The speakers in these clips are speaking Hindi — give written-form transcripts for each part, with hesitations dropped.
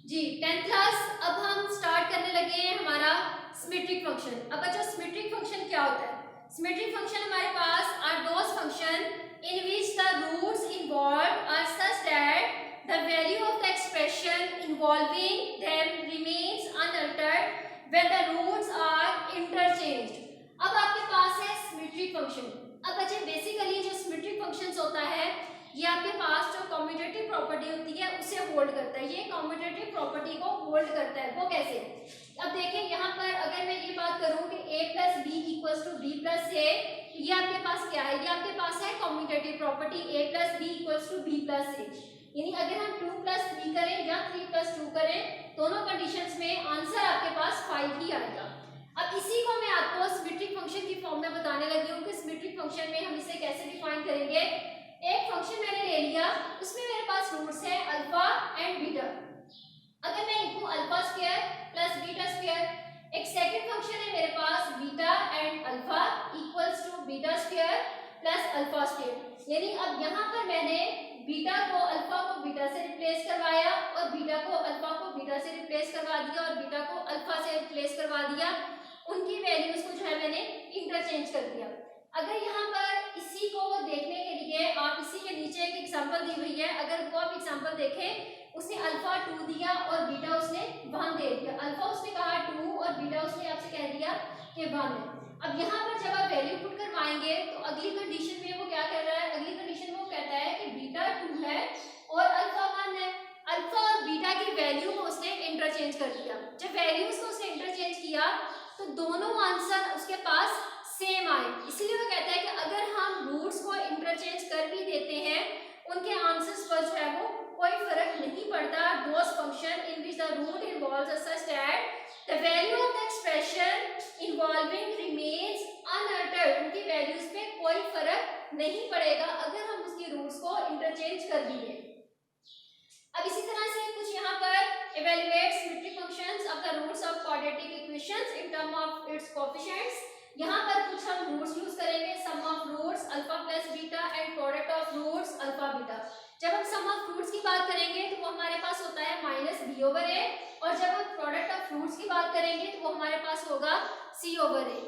जी 10th क्लास। अब हम स्टार्ट करने लगे हैं हमारा सिमेट्रिक फंक्शन। अब बच्चों सिमेट्रिक फंक्शन क्या होता है? सिमेट्रिक फंक्शन हमारे पास are those function in which the roots involved are such that the value of the expression involving them remains unaltered when the roots are interchanged. अब आपके पास है सिमेट्रिक फंक्शन। अब बच्चे बेसिकली जो सिमेट्रिक फंक्शंस होता है ये आपके पास जो कम्यूटेटिव प्रॉपर्टी होती है उसे होल्ड करता है। ये कम्यूटेटिव प्रॉपर्टी को होल्ड करता है। वो कैसे? अब देखिए यहाँ पर अगर मैं ये बात करूँ कि a plus B equals to B plus A, ये आपके पास क्या है? ये आपके पास है commutative property a plus B equals to B plus A. यानी अगर हम 2 प्लस 3 करें या 3 प्लस 2 करें, दोनों कंडीशंस में आंसर आपके पास 5 ही आएगा। अब इसी को मैं आपको सिमेट्रिक फंक्शन की फॉर्म में बताने लगी हूँ कि सिमेट्रिक फंक्शन में हम इसे कैसे डिफाइन करेंगे। एक फंक्शन मैंने ले लिया, उसमें मेरे पास रूट्स है अल्फा एंड बीटा। अगर मैं लिखूं alpha square plus beta square, एक सेकंड फंक्शन है मेरे पास beta and alpha equals to beta square plus alpha square. यानी अब यहाँ पर मैंने बीटा को अल्फा को बीटा से रिप्लेस करवाया और बीटा को अल्फा को बीटा से रिप्लेस करवा दिया और बीटा को अल्फा से रिप्लेस करवा दिया। उनकी वैल्यूज को जो है मैंने इंटरचेंज कर दिया। अगर यहाँ पर इसी को देखने के लिए आप इसी के नीचे एक एग्जांपल दी हुई है, अगर वो आप एग्जांपल देखें, उसने अल्फा 2 दिया और बीटा उसने 1 दे दिया। अल्फा उसने कहा 2 और बीटा उसने आपसे कह दिया कि 1 है। अब यहाँ पर जब आप वैल्यू पुट करवाएंगे तो अगली कंडीशन में वो क्या कर रहा है? अगली कंडीशन में वो कहता है कि बीटा 2 है और अल्फा 1 है। अल्फा और बीटा की वैल्यू को उसने इंटरचेंज कर दिया। जब वैल्यूज को उसने इंटरचेंज किया तो दोनों आंसर उसके पास सेम आए। इसलिए वो कहता है कि अगर हम रूट्स को इंटरचेंज कर भी देते हैं, उनके आंसर्स पर जो है वो कोई फर्क नहीं पड़ता। Those function in which the root involves such that the value of the expression involving remains unaltered, उनकी वैल्यूज पे कोई फर्क नहीं पड़ेगा अगर हम उसकी रूट्स को इंटरचेंज कर दिए। अब इसी तरह से कुछ यहाँ पर evaluate symmetric functions of the roots of quadratic equations in term of its coefficients. यहाँ पर कुछ हम रूट्स यूज करेंगे, sum of roots alpha plus beta and product of roots alpha beta. जब हम सम ऑफ रूट्स की बात करेंगे तो वो हमारे पास होता है माइनस बी ओवर ए, और जब हम प्रोडक्ट ऑफ रूट्स की बात करेंगे तो वो हमारे पास होगा सी ओवर ए।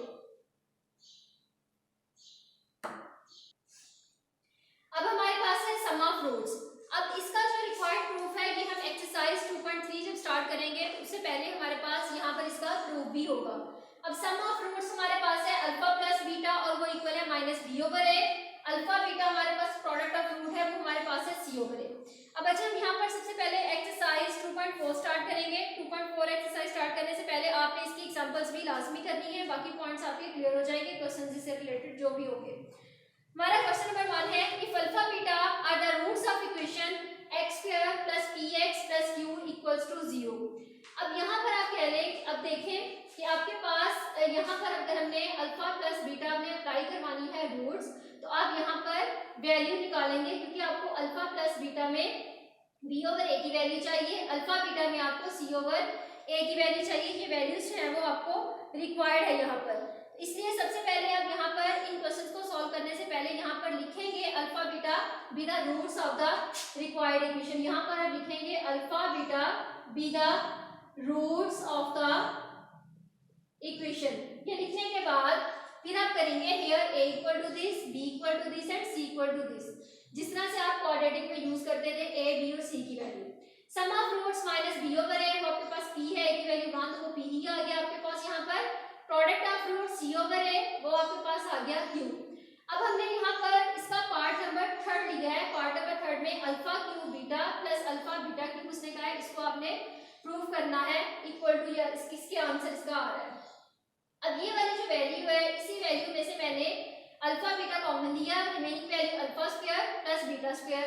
अब हमारे पास है सम ऑफ रूट्स। अब इसका जो रिक्वायर्ड प्रूफ है ये हम एक्सरसाइज 2.3 जब स्टार्ट करेंगे उससे पहले हमारे पास यहाँ पर इसका प्रूफ भी होगा। अब सम ऑफ रूट्स हमारे पास है अल्फा प्लस बीटा और वो इक्वल है माइनस बी ओवर ए। अल्फा बीटा हमारे पास प्रोडक्ट ऑफ रूट है, वो हमारे पास है सी ओवर ए। अब अच्छा हम यहाँ पर सबसे पहले एक्सरसाइज 2.4 स्टार्ट करेंगे। 2.4 एक्सरसाइज स्टार्ट करने से पहले आपने इसकी एग्जांपल्स भी लाजमी करनी है, बाकी पॉइंट्स आपके क्लियर हो जाएंगे क्वेश्चन से रिलेटेड जो भी होंगे। हमारा क्वेश्चन नंबर 1 है if alpha beta are the roots of equation x square plus px plus q equals to 0। अब यहाँ पर आप कह लें, अब देखें कि आपके पास यहाँ पर अगर हमने अल्फा प्लस बीटा में अप्लाई करवानी है रूट्स, तो आप यहाँ पर वैल्यू निकालेंगे क्योंकि आपको अल्फा प्लस बीटा में b ओवर a की वैल्यू चाहिए, अल्फा बीटा में आपको c ओवर a की वैल्यू चाहिए। ये वैल्यूज जो है वो आपको रिक्वायर्ड है यहाँ पर। इसलिए सबसे पहले आप यहाँ पर इन क्वेश्चंस को सॉल्व करने से पहले यहाँ पर लिखेंगे alpha beta be the roots of the required equation. यहाँ पर आप लिखेंगे alpha beta be the roots of the equation. ये लिखने के बाद फिर आप करेंगे here a equal to this, b equal to this and c equal to this, जिस तरह से आप क्वाड्रेटिक में यूज करते थे a b और c की value. Sum of roots minus b over a, वो आपके पास p है, a की वैल्यू 1 तो वो p ही आ गया आपके पास। यहाँ पर product of root c over a, वो आपके पास आ गया q। अब हमने यहाँ पर इसका पार्ट नंबर 3 लिया है। पार्ट नंबर 3 में alpha Q beta plus alpha beta Q उसने कहा है, इसको आपने प्रूव करना है इक्वल टू, या इसके आंसर इसका आ रहा है। अब ये वाली जो वैल्यू है, इसी वैल्यू में से मैंने अल्फा बीटा कॉमन लिया, remaining value alpha square plus beta square.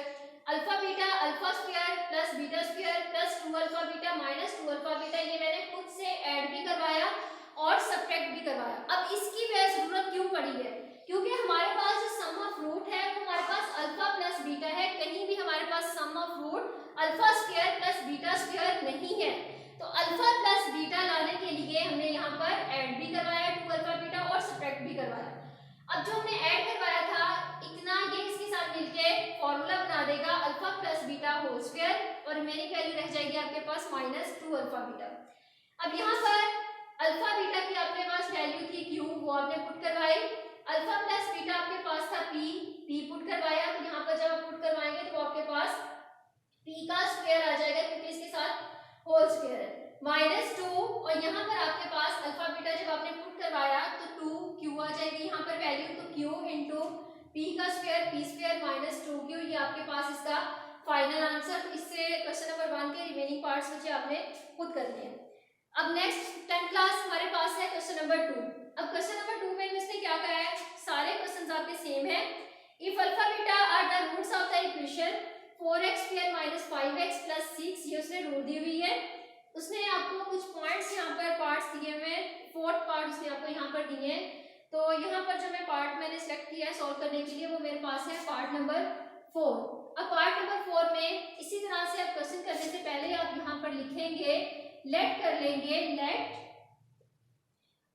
Alpha beta alpha square plus beta square plus 2 alpha beta minus 2 alpha beta, ये मैंने खुद से ऐड भी करवाया और सब्ट्रैक्ट भी करवाया। अब इसकी जरूरत क्यों पड़ी है? क्योंकि हमारे पास जो सम ऑफ रूट है वो हमारे पास अल्फा प्लस बीटा है, कहीं भी हमारे पास sum of root alpha square plus beta square नहीं है। तो अल्फा प्लस बीटा लाने के लिए हमने यहाँ पर ऐड भी करवाया 2 अल्फा बीटा और सब्ट्रैक्ट भी करवाया। अब जो हमने ऐड करवाया था इतना ये इसके साथ मिलके फॉर्मूला बना देगा alpha plus beta whole square और रिमेनिंग वैल्यू रह जाएगी आपके पास -2 अल्फा बीटा। अब यहाँ पर अल्फा बीटा की आपके पास वैल्यू थी क्यू, वो आपने पुट करवाई। अल्फा प्लस बीटा आपके पास था पी पुट करवाया। तो यहाँ पर जब आप पुट करवाएंगे तो आपके पास पी का स्क्वायर आ जाएगा क्योंकि इसके साथ होल स्क्वायर है -2। और यहाँ पर आपके पास अल्फा बीटा जब आपने पुट करवाया तो 2 क्यू आ जाएगी यहाँ पर वैल्यू, तो क्यू इंटू पी का स्क्वायर पी स्क्वायर -2 क्यू, ये आपके पास इसका फाइनल आंसर। तो इससे क्वेश्चन नंबर 1 के रिमेनिंग पार्ट्स मुझे आपने पुट करने हैं। अब नेक्स्ट 10th क्लास हमारे पास है क्वेश्चन नंबर 2। अब क्वेश्चन नंबर 2 में इसने क्या कहा है, सारे क्वेश्चंस आपके सेम हैं। If alpha beta are the roots of the equation 4x square -5x + 6, ये उसने रूल दी हुई है। उसने आपको कुछ पॉइंट्स यहाँ पर पार्ट्स दिए हुए हैं, 4th पार्ट उसने आपको यहाँ पर दिए हैं। तो यहाँ पर जो मैं पार्ट मैंने सेलेक्ट किया है सॉल्व करने के लिए वो मेरे पास है पार्ट नंबर 4। अब पार्ट नंबर 4 में इसी तरह से आप क्वेश्चन करने से पहले आप यहाँ पर लिखेंगे, लेट कर लेंगे, let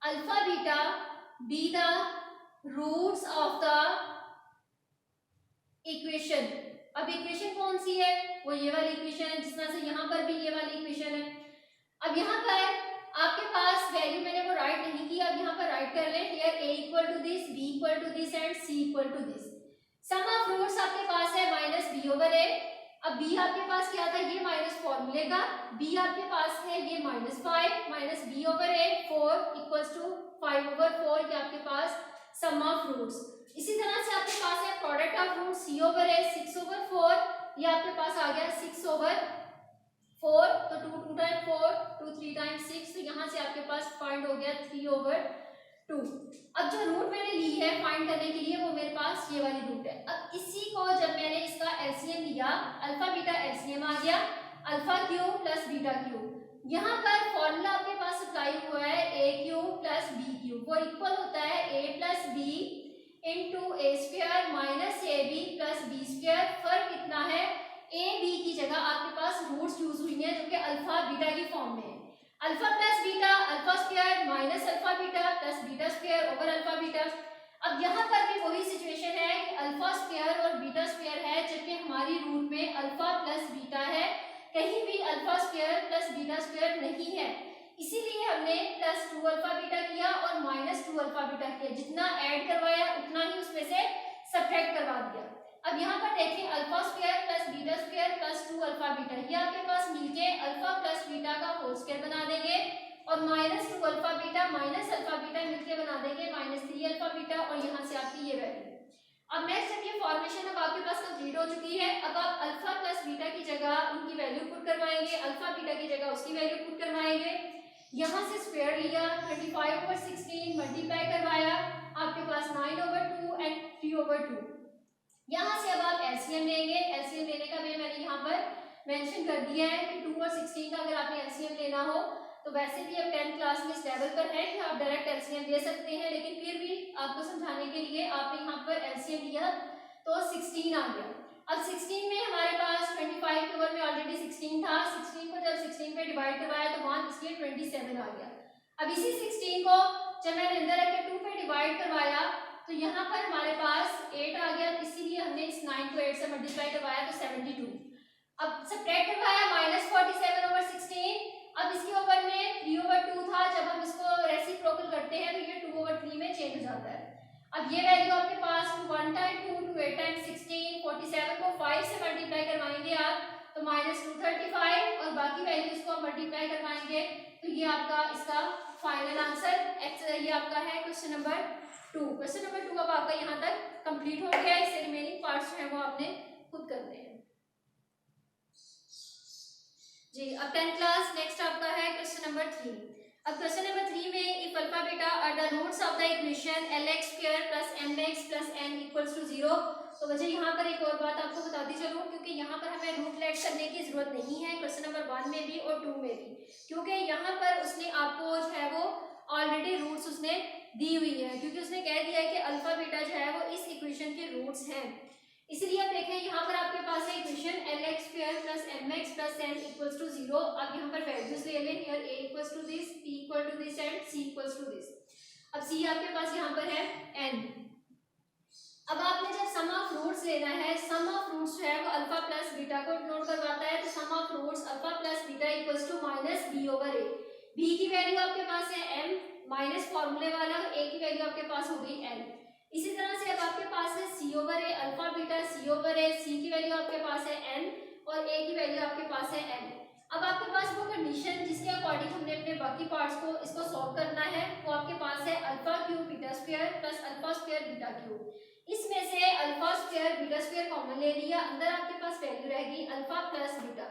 alpha beta be the roots of the equation. अब इक्वेशन कौन सी है, वो ये वाली इक्वेशन है, जिस तरह से यहाँ पर भी ये वाली इक्वेशन है। अब यहाँ पर आपके पास वैल्यू मैंने वो राइट नहीं की, अब यहाँ पर राइट कर लें, here a equal to this, b equal to this and c equal to this. Sum of roots आपके पास है -b/a। अब b आपके पास क्या था, ये माइनस फॉर्मूले का, b आपके पास है ये -5 -b/a 4 इक्वल्स टू 5/4, ये आपके पास सम ऑफ रूट्स। इसी तरह से आपके पास है प्रोडक्ट ऑफ रूट c/a 6/4, ये आपके पास आ गया 6/4, तो 2 टाइम 4 2 3 टाइम 6, तो यहाँ से आपके पास फाइंड हो गया 3/2। अब जो रूट मैंने ली है फाइंड करने के लिए वो मेरे पास ये वाली रूट है। अब इसी को जब मैंने इसका एलसीएम लिया, अल्फा बीटा एलसीएम आ गया alpha cube plus beta cube. यहाँ पर फॉर्मूला आपके पास अप्लाई हुआ है a cube plus b cube, वो इक्वल होता है a plus b into A square minus A B plus B square. फर्क कितना है, a b की जगह आपके पास रूट्स यूज हुई है जो कि अल्फा बीटा की फॉर्म में है। Alpha plus beta alpha square minus alpha beta plus beta square over alpha beta. अब यहाँ पर भी वही सिचुएशन है कि अल्फा स्क्वायर और बीटा स्क्वायर है, जबकि हमारी रूट में अल्फा प्लस बीटा है, कहीं भी alpha square plus beta square नहीं है। इसीलिए हमने +2 अल्फा बीटा किया और -2 अल्फा बीटा किया, जितना ऐड करवाया उतना ही उसमें से सब्ट्रैक्ट करवा दिया। अब यहाँ पर देखिए alpha square plus beta square plus 2 alpha beta, ये आपके पास मिलके अल्फा प्लस बीटा का होल स्क्वायर बना देंगे और -2 alpha beta minus alpha beta मिलके बना देंगे -3 अल्फा बीटा, और यहाँ से आपकी ये वैल्यू। अब नेक्स्ट देखिए फॉर्मेशन अब आपके पास कंप्लीट हो चुकी है। अब आप अल्फा प्लस बीटा की जगह उनकी वैल्यू पुट करवाएंगे, अल्फा बीटा की जगह उसकी वैल्यू पुट करवाएंगे। यहाँ से स्क्वायर लिया, 25/16 मल्टीप्लाई करवाया, आपके पास 9/2 एंड 3/2। यहाँ से अब आप एलसीएम लेंगे, एलसीएम लेने का वे मैंने यहाँ पर मेंशन कर दिया है कि 2 और 16 का अगर आपने एलसीएम लेना हो तो वैसे भी अब 10th क्लास में इस लेवल पर है कि आप डायरेक्ट एलसीएम ले सकते हैं, लेकिन फिर भी आपको समझाने के लिए आपने यहाँ पर एलसीएम लिया तो 16 आ गया। अब 16 में हमारे पास 25 के ओवर में ऑलरेडी 16 था, 16 को जब 16 पे डिवाइड करवाया तो 1 इसलिए 27 आ गया। अब इसी 16 को जब मैंने अंदर रख के 2 पे डिवाइड करवाया तो यहाँ पर हमारे पास 8 आ गया, इसीलिए हमने इस 9 को 8 से मल्टीप्लाई करवाया तो 72। अब सब्ट्रैक्ट करवाया -47/16, अब इसके ओवर में 3/2 था, जब हम इसको रेसिप्रोकल करते हैं तो ये 2/3 में चेंज हो जाता है। अब ये वैल्यू आपके पास 1 टाइम 2 2 8 टाइम 16, 47 को 5 से मल्टीप्लाई करवाएंगे आप तो -235, और बाकी वैल्यूज को आप मल्टीप्लाई करवाएंगे तो ये आपका इसका फाइनल आंसर ये आपका है क्वेश्चन नंबर 2। क्वेश्चन नंबर 2 अब आपका यहाँ तक कंप्लीट हो गया, इससे रिमेनिंग पार्ट्स जो है वो आपने खुद करने हैं जी। अब 10th क्लास नेक्स्ट आपका है क्वेश्चन नंबर 3। अब क्वेश्चन नंबर 3 में if alpha beta are the roots of the equation lx² + mx + n = 0। तो मुझे यहाँ पर एक और बात आपको बताती चलूँ, क्योंकि यहाँ पर हमें रूट लेट करने की जरूरत नहीं है क्वेश्चन नंबर 1 में भी और 2 में भी, क्योंकि यहाँ पर उसने आपको जो है वो ऑलरेडी रूट्स उसने दी हुई है, क्योंकि उसने कह दिया है कि अल्फा बीटा जो है वो इस इक्वेशन के रूट्स हैं। इसलिए आप देखें यहाँ पर आपके पास है इक्वेशन lx² + mx + n = 0। अब यहाँ पर वैल्यूज ले लें, here a = this, p = this and c = this. अब c आपके पास यहाँ पर है n। अब आपने जब सम ऑफ रूट्स लेना है, सम ऑफ रूट्स जो है वो अल्फा प्लस बीटा को डिनोट करवाता है, तो sum of roots alpha plus beta equals to minus B over A. B की वैल्यू आपके पास है m माइनस फॉर्मूले वाला, ए की वैल्यू आपके पास हो गई n। इसी तरह से अब आपके पास है सी ओवर ए अल्फा बीटा सी ओवर ए, सी की वैल्यू आपके पास है n और ए की वैल्यू आपके पास है n। अब आपके पास वो कंडीशन जिसके अकॉर्डिंग हमने अपने बाकी पार्ट्स को इसको सॉल्व करना है, वो आपके पास है alpha cube beta square plus alpha square beta cube. इसमें से alpha square beta square common ले लिया, अंदर आपके पास वैल्यू रहेगी अल्फा प्लस बीटा।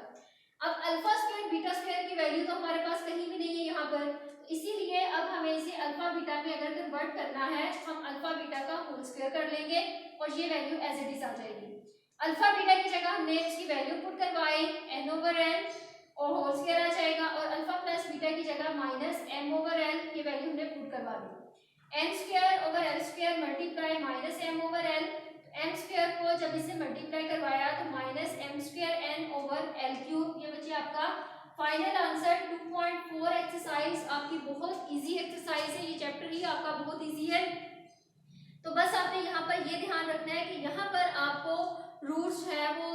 अब अल्फा स्क्वायर बीटा स्क्वायर की वैल्यू तो हमारे पास कहीं भी नहीं है यहाँ पर, इसीलिए अब हमें इसे अल्फा बीटा में अगर कन्वर्ट करना है हम अल्फा बीटा का होल स्क्वायर कर लेंगे और ये वैल्यू एज इट इज आ जाएगी। अल्फा बीटा की जगह हमने उसकी वैल्यू पुट करवाई n ओवर n और होल स्क्वायर आ जाएगा, और अल्फा प्लस बीटा की जगह माइनस m ओवर l की वैल्यू हमने पुट करवा दी। n square over l square multiply minus m over l, m square को जब इससे मल्टीप्लाई करवाया तो minus m square n over l cube. ये बच्चे आपका फाइनल आंसर 2.4 एक्सरसाइज आपकी बहुत इजी एक्सरसाइज है, ये चैप्टर ही आपका बहुत इजी है। तो बस आपने यहाँ पर ये ध्यान रखना है कि यहाँ पर आपको रूट्स है वो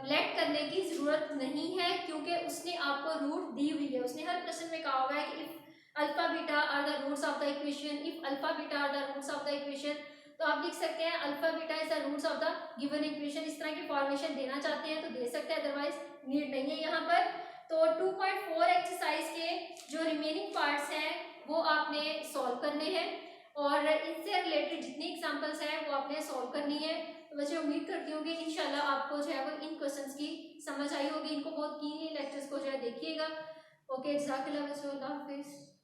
लेट करने की जरूरत नहीं है, क्योंकि उसने आपको रूट दी हुई है। उसने हर प्रश्न में कहा हुआ है कि if alpha beta are the roots of the equation, if alpha beta are the roots of the equation, तो आप लिख सकते हैं alpha beta is the roots of the given equation. इस तरह की फॉर्मेशन देना चाहते हैं तो दे सकते हैं, अदरवाइज नीड नहीं है यहाँ पर। तो 2.4 एक्सरसाइज के जो रिमेनिंग पार्ट्स हैं वो आपने सॉल्व करने हैं और इनसे रिलेटेड जितनी एग्जांपल्स हैं वो आपने सॉल्व करनी है। तो बच्चे उम्मीद करती हूँ कि इंशाल्लाह आपको जो है वो इन क्वेश्चंस की समझ आई होगी। इनको बहुत कीनली लेक्चर्स को जो है देखिएगा। ओके, जज़ाकल्लाह, अल्लाह हाफिज़।